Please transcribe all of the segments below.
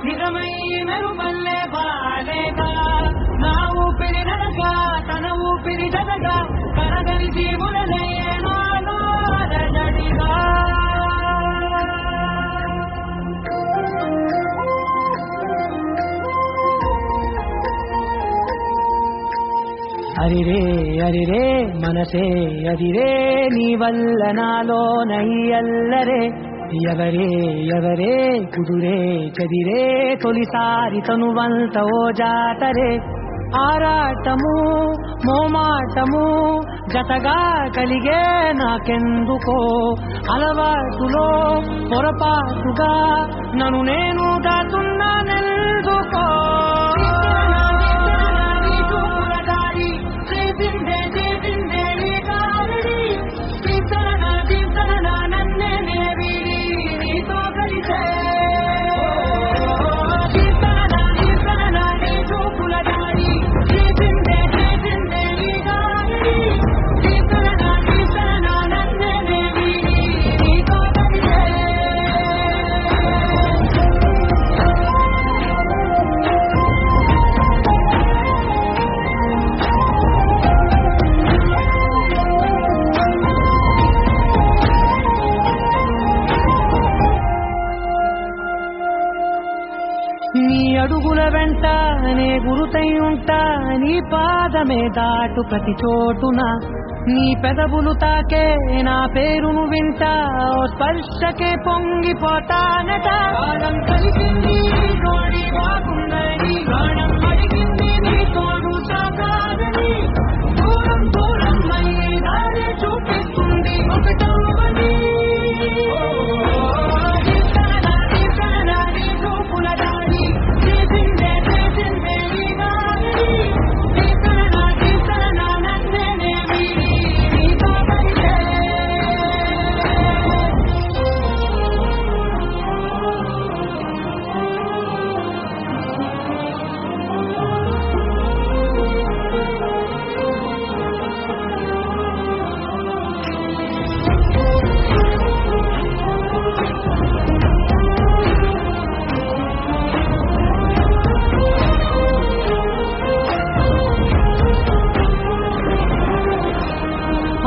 నిజమై మెరుపల్లే బాలేగా నా ఊపిరి నడగా తన ఊపిరి జతగా కరగని జీవులయ్యే నాలో అలజడిగా అరిరే అరిరే మనసే అరిరే నీ వల్ల నాలో నయ్యల్లరే ఎవరే ఎవరే కుదురే చదిరే తొలిసారి తనువంత ఓ జాతరే ఆరాటము మోమాటము జతగా కలిగే నాకెందుకో అలవాటులో పొరపాటుగా నన్ను నేను దాటున్నానెందుకో అడుగుల వెంట నే గురుతై ఉంటా నీ పాదమే దాటు ప్రతి చోటున నీ పెదవులు తాకే నా పేరును వింటా ఓ స్పర్శకే పొంగిపోతానట కాలం కలిసింది తోడి బాగుందని గానం అడిగింది నీ తోడు సాగాలని దూరం దూరం అయ్యి దారి చూపిస్తుంది ఒకటవని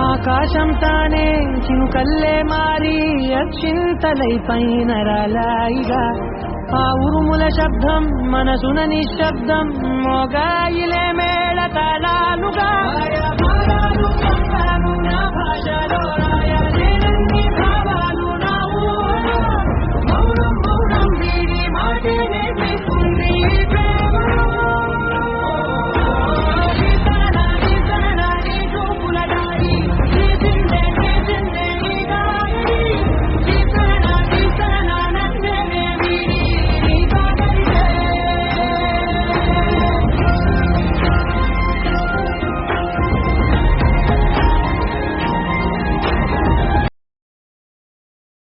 ఆకాశం తానే చినుకల్లే మారి అక్షింతలై పైన రాలాయిగా ఆ ఉరుముల శబ్దం మనసున నిశ్శబ్దం మోగాయిలే మేళ తాళాలుగా